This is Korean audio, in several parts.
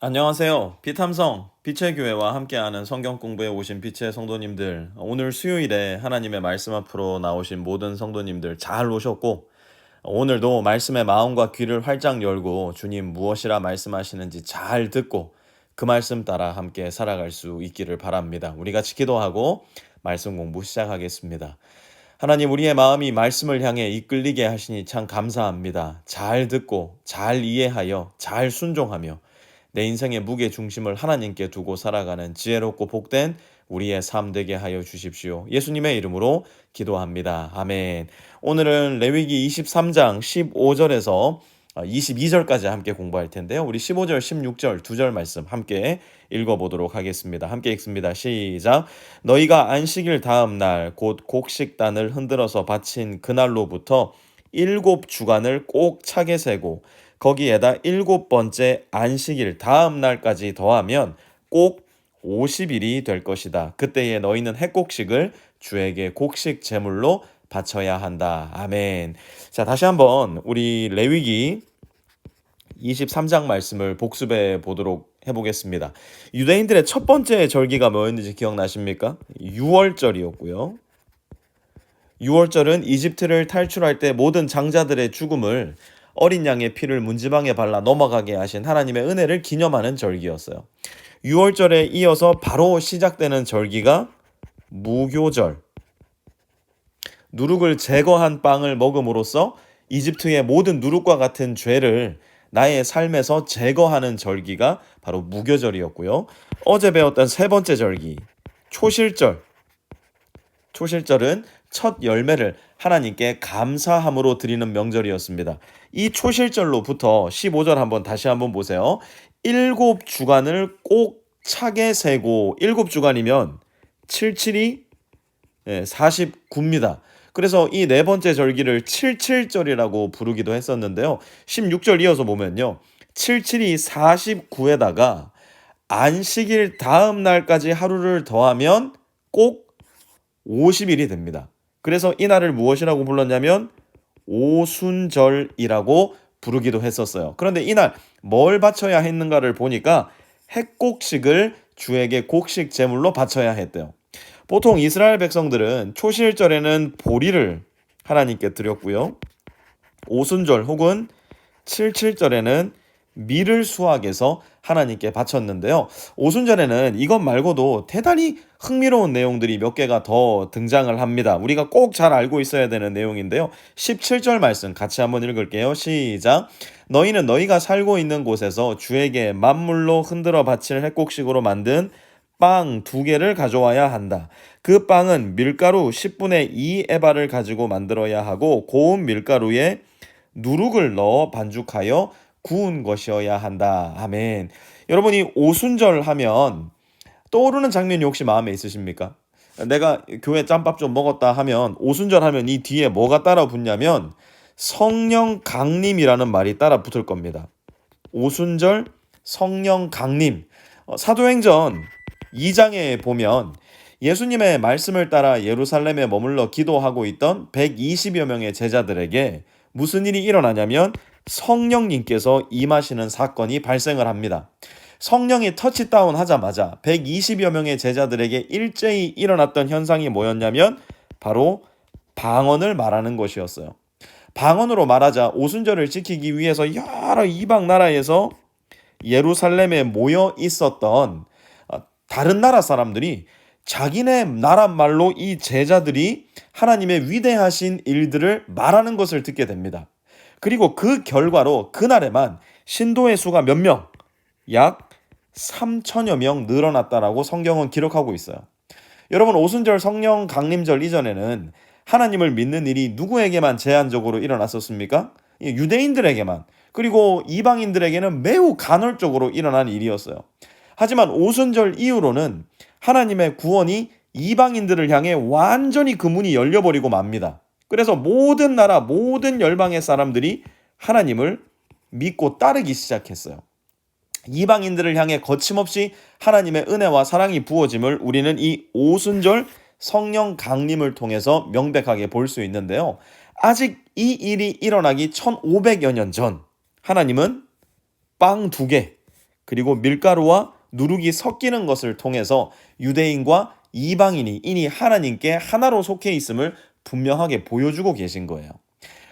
안녕하세요. 피탐성 빛의 교회와 함께하는 성경 공부에 오신 빛의 성도님들, 오늘 수요일에 하나님의 말씀 앞으로 나오신 모든 성도님들 잘 오셨고, 오늘도 말씀의 마음과 귀를 활짝 열고 주님 무엇이라 말씀하시는지 잘 듣고 그 말씀 따라 함께 살아갈 수 있기를 바랍니다. 우리 같이 기도하고 말씀 공부 시작하겠습니다. 하나님, 우리의 마음이 말씀을 향해 이끌리게 하시니 참 감사합니다. 잘 듣고 잘 이해하여 잘 순종하며 내 인생의 무게 중심을 하나님께 두고 살아가는 지혜롭고 복된 우리의 삶 되게 하여 주십시오. 예수님의 이름으로 기도합니다. 아멘. 오늘은 레위기 23장 15절에서 22절까지 함께 공부할 텐데요. 우리 15절, 16절 두 절 말씀 함께 읽어보도록 하겠습니다. 함께 읽습니다. 시작. 너희가 안식일 다음 날 곧 곡식단을 흔들어서 바친 그날로부터 7주간을 꼭 차게 세고 거기에다 7번째 안식일 다음 날까지 더하면 꼭 50일이 될 것이다. 그때에 너희는 핵곡식을 주에게 곡식 제물로 바쳐야 한다. 아멘. 자, 다시 한번 우리 레위기 23장 말씀을 복습해 보도록 해보겠습니다. 유대인들의 첫 번째 절기가 뭐였는지 기억나십니까? 6월절이었고요. 6월절은 이집트를 탈출할 때 모든 장자들의 죽음을 어린 양의 피를 문지방에 발라 넘어가게 하신 하나님의 은혜를 기념하는 절기였어요. 6월절에 이어서 바로 시작되는 절기가 무교절. 누룩을 제거한 빵을 먹음으로써 이집트의 모든 누룩과 같은 죄를 나의 삶에서 제거하는 절기가 바로 무교절이었고요. 어제 배웠던 세 번째 절기, 초실절. 초실절은 첫 열매를 하나님께 감사함으로 드리는 명절이었습니다. 이 초실절로부터 15절 다시 한번 보세요. 7주간을 꼭 차게 세고, 7주간이면 77이 49입니다. 그래서 이 네 번째 절기를 77절이라고 부르기도 했었는데요. 16절 이어서 보면요. 77이 49에다가 안식일 다음 날까지 하루를 더하면 꼭 50일이 됩니다. 그래서 이 날을 무엇이라고 불렀냐면 오순절이라고 부르기도 했었어요. 그런데 이날 뭘 바쳐야 했는가를 보니까 핵곡식을 주에게 곡식 제물로 바쳐야 했대요. 보통 이스라엘 백성들은 초실절에는 보리를 하나님께 드렸고요. 오순절 혹은 칠칠절에는 밀을 수확해서 하나님께 바쳤는데요. 오순절에는 이것 말고도 대단히 흥미로운 내용들이 몇 개가 더 등장을 합니다. 우리가 꼭 잘 알고 있어야 되는 내용인데요. 17절 말씀 같이 한번 읽을게요. 시작. 너희는 너희가 살고 있는 곳에서 주에게 만물로 흔들어 바칠 핵곡식으로 만든 빵 2개를 가져와야 한다. 그 빵은 밀가루 10분의 2 에바를 가지고 만들어야 하고 고운 밀가루에 누룩을 넣어 반죽하여 구운 것이어야 한다. 아멘. 여러분이 오순절 하면 떠오르는 장면이 혹시 마음에 있으십니까? 내가 교회 짬밥 좀 먹었다 하면 오순절 하면 이 뒤에 뭐가 따라 붙냐면 성령 강림이라는 말이 따라 붙을 겁니다. 오순절 성령 강림. 사도행전 2장에 보면 예수님의 말씀을 따라 예루살렘에 머물러 기도하고 있던 120여 명의 제자들에게 무슨 일이 일어나냐면 성령님께서 임하시는 사건이 발생을 합니다. 성령이 터치다운 하자마자 120여 명의 제자들에게 일제히 일어났던 현상이 뭐였냐면 바로 방언을 말하는 것이었어요. 방언으로 말하자 오순절을 지키기 위해서 여러 이방 나라에서 예루살렘에 모여 있었던 다른 나라 사람들이 자기네 나라 말로 이 제자들이 하나님의 위대하신 일들을 말하는 것을 듣게 됩니다. 그리고 그 결과로 그날에만 신도의 수가 몇 명? 약 3천여 명 늘어났다라고 성경은 기록하고 있어요. 여러분, 오순절 성령 강림절 이전에는 하나님을 믿는 일이 누구에게만 제한적으로 일어났었습니까? 유대인들에게만, 그리고 이방인들에게는 매우 간헐적으로 일어난 일이었어요. 하지만 오순절 이후로는 하나님의 구원이 이방인들을 향해 완전히 그 문이 열려버리고 맙니다. 그래서 모든 나라, 모든 열방의 사람들이 하나님을 믿고 따르기 시작했어요. 이방인들을 향해 거침없이 하나님의 은혜와 사랑이 부어짐을 우리는 이 오순절 성령 강림을 통해서 명백하게 볼 수 있는데요. 아직 이 일이 일어나기 1500여 년 전 하나님은 빵 2개, 그리고 밀가루와 누룩이 섞이는 것을 통해서 유대인과 이방인이 이니 하나님께 하나로 속해 있음을 분명하게 보여주고 계신 거예요.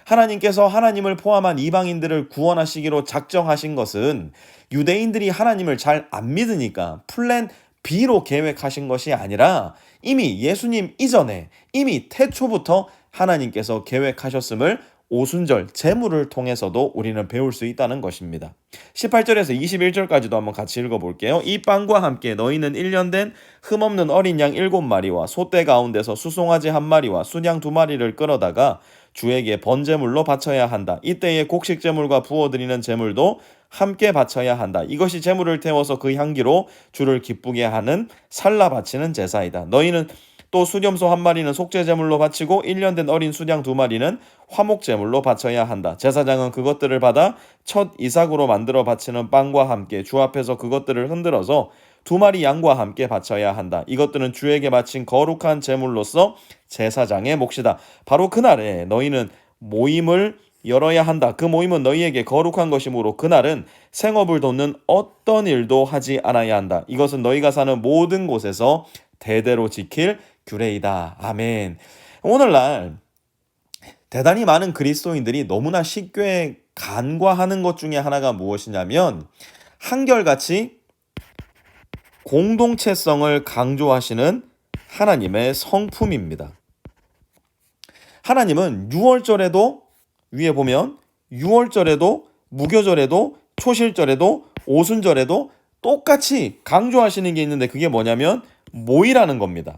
하나님께서 하나님을 포함한 이방인들을 구원하시기로 작정하신 것은 유대인들이 하나님을 잘 안 믿으니까 플랜 B로 계획하신 것이 아니라 이미 예수님 이전에 이미 태초부터 하나님께서 계획하셨음을 오순절 제물을 통해서도 우리는 배울 수 있다는 것입니다. 18절에서 21절까지도 한번 같이 읽어볼게요. 이 빵과 함께 너희는 1년 된 흠없는 어린 양 7마리와 소떼 가운데서 수송아지 1마리와 순양 2마리를 끌어다가 주에게 번제물로 바쳐야 한다. 이때에 곡식 제물과 부어드리는 제물도 함께 바쳐야 한다. 이것이 제물을 태워서 그 향기로 주를 기쁘게 하는 살라 바치는 제사이다. 너희는 또 수염소 1마리는 속죄 제물로 바치고 1년 된 어린 수양 2마리는 화목 제물로 바쳐야 한다. 제사장은 그것들을 받아 첫 이삭으로 만들어 바치는 빵과 함께 주 앞에서 그것들을 흔들어서 2마리 양과 함께 바쳐야 한다. 이것들은 주에게 바친 거룩한 제물로서 제사장의 몫이다. 바로 그날에 너희는 모임을 열어야 한다. 그 모임은 너희에게 거룩한 것이므로 그날은 생업을 돕는 어떤 일도 하지 않아야 한다. 이것은 너희가 사는 모든 곳에서 대대로 지킬 규례이다. 아멘. 오늘날 대단히 많은 그리스도인들이 너무나 쉽게 간과하는 것 중에 하나가 무엇이냐면 한결같이 공동체성을 강조하시는 하나님의 성품입니다. 하나님은 유월절에도 위에 보면 유월절에도 무교절에도 초실절에도 오순절에도 똑같이 강조하시는 게 있는데 그게 뭐냐면 모이라는 겁니다.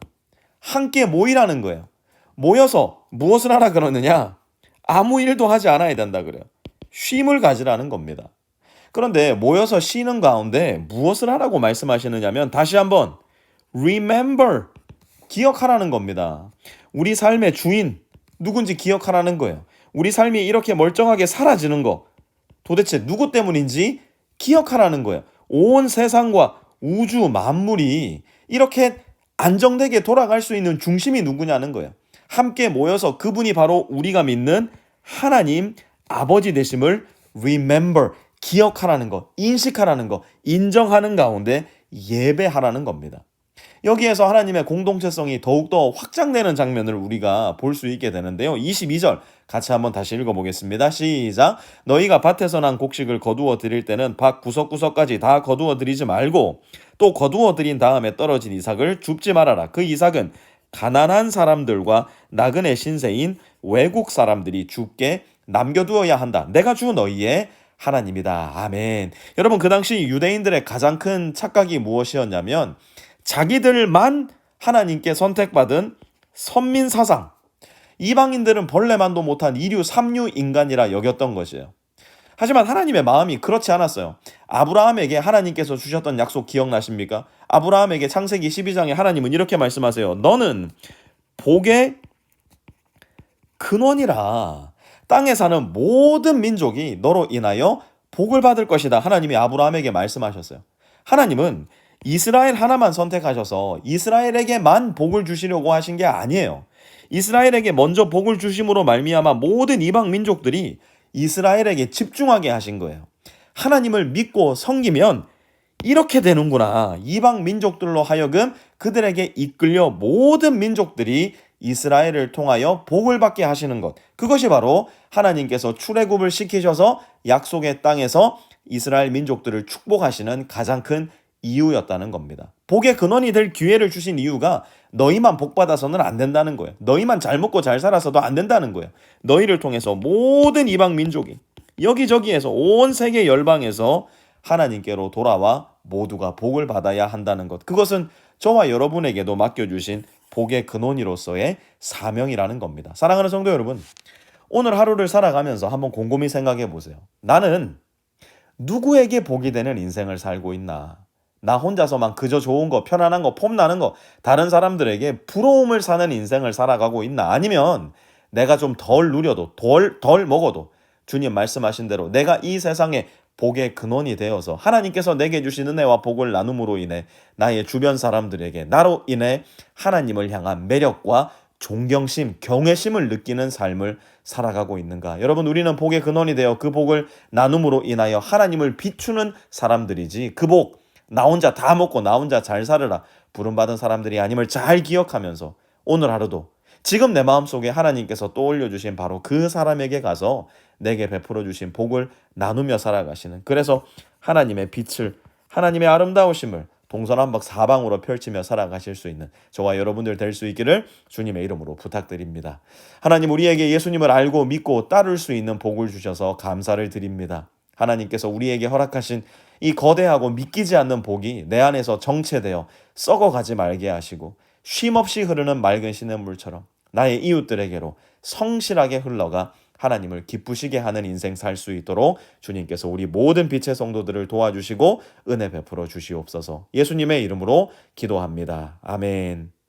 함께 모이라는 거예요. 모여서 무엇을 하라 그러느냐? 아무 일도 하지 않아야 된다 그래요. 쉼을 가지라는 겁니다. 그런데 모여서 쉬는 가운데 무엇을 하라고 말씀하시느냐면 다시 한번 remember, 기억하라는 겁니다. 우리 삶의 주인 누군지 기억하라는 거예요. 우리 삶이 이렇게 멀쩡하게 사라지는 거 도대체 누구 때문인지 기억하라는 거예요. 온 세상과 우주 만물이 이렇게 안정되게 돌아갈 수 있는 중심이 누구냐는 거예요. 함께 모여서 그분이 바로 우리가 믿는 하나님 아버지 되심을 remember, 기억하라는 것, 인식하라는 것, 인정하는 가운데 예배하라는 겁니다. 여기에서 하나님의 공동체성이 더욱더 확장되는 장면을 우리가 볼 수 있게 되는데요. 22절 같이 한번 다시 읽어보겠습니다. 시작. 너희가 밭에서 난 곡식을 거두어 드릴 때는 밭 구석구석까지 다 거두어 드리지 말고 또 거두어 드린 다음에 떨어진 이삭을 줍지 말아라. 그 이삭은 가난한 사람들과 나그네 신세인 외국 사람들이 죽게 남겨두어야 한다. 내가 주 너희의 하나님이다. 아멘. 여러분, 그 당시 유대인들의 가장 큰 착각이 무엇이었냐면 자기들만 하나님께 선택받은 선민 사상, 이방인들은 벌레만도 못한 이류 삼류 인간이라 여겼던 것이에요. 하지만 하나님의 마음이 그렇지 않았어요. 아브라함에게 하나님께서 주셨던 약속 기억나십니까? 아브라함에게 창세기 12장에 하나님은 이렇게 말씀하세요. 너는 복의 근원이라. 땅에 사는 모든 민족이 너로 인하여 복을 받을 것이다. 하나님이 아브라함에게 말씀하셨어요. 하나님은 이스라엘 하나만 선택하셔서 이스라엘에게만 복을 주시려고 하신 게 아니에요. 이스라엘에게 먼저 복을 주심으로 말미암아 모든 이방 민족들이 이스라엘에게 집중하게 하신 거예요. 하나님을 믿고 섬기면 이렇게 되는구나. 이방 민족들로 하여금 그들에게 이끌려 모든 민족들이 이스라엘을 통하여 복을 받게 하시는 것. 그것이 바로 하나님께서 출애굽을 시키셔서 약속의 땅에서 이스라엘 민족들을 축복하시는 가장 큰 이유였다는 겁니다. 복의 근원이 될 기회를 주신 이유가 너희만 복받아서는 안 된다는 거예요. 너희만 잘 먹고 잘 살아서도 안 된다는 거예요. 너희를 통해서 모든 이방 민족이 여기저기에서 온 세계 열방에서 하나님께로 돌아와 모두가 복을 받아야 한다는 것. 그것은 저와 여러분에게도 맡겨주신 복의 근원이로서의 사명이라는 겁니다. 사랑하는 성도 여러분, 오늘 하루를 살아가면서 한번 곰곰이 생각해 보세요. 나는 누구에게 복이 되는 인생을 살고 있나? 나 혼자서만 그저 좋은 거, 편안한 거, 폼나는 거, 다른 사람들에게 부러움을 사는 인생을 살아가고 있나? 아니면 내가 좀 덜 누려도, 덜 먹어도 주님 말씀하신 대로 내가 이 세상에 복의 근원이 되어서 하나님께서 내게 주신 은혜와 복을 나눔으로 인해 나의 주변 사람들에게 나로 인해 하나님을 향한 매력과 존경심, 경외심을 느끼는 삶을 살아가고 있는가? 여러분, 우리는 복의 근원이 되어 그 복을 나눔으로 인하여 하나님을 비추는 사람들이지, 그 복 나 혼자 다 먹고 나 혼자 잘 살으라 부름받은 사람들이 아님을 잘 기억하면서 오늘 하루도 지금 내 마음속에 하나님께서 떠올려 주신 바로 그 사람에게 가서 내게 베풀어 주신 복을 나누며 살아가시는, 그래서 하나님의 빛을, 하나님의 아름다우심을 동서남북 사방으로 펼치며 살아가실 수 있는 저와 여러분들 될 수 있기를 주님의 이름으로 부탁드립니다. 하나님, 우리에게 예수님을 알고 믿고 따를 수 있는 복을 주셔서 감사를 드립니다. 하나님께서 우리에게 허락하신 이 거대하고 믿기지 않는 복이 내 안에서 정체되어 썩어가지 말게 하시고 쉼없이 흐르는 맑은 시냇물처럼 나의 이웃들에게로 성실하게 흘러가 하나님을 기쁘시게 하는 인생 살 수 있도록 주님께서 우리 모든 빛의 성도들을 도와주시고 은혜 베풀어 주시옵소서. 예수님의 이름으로 기도합니다. 아멘.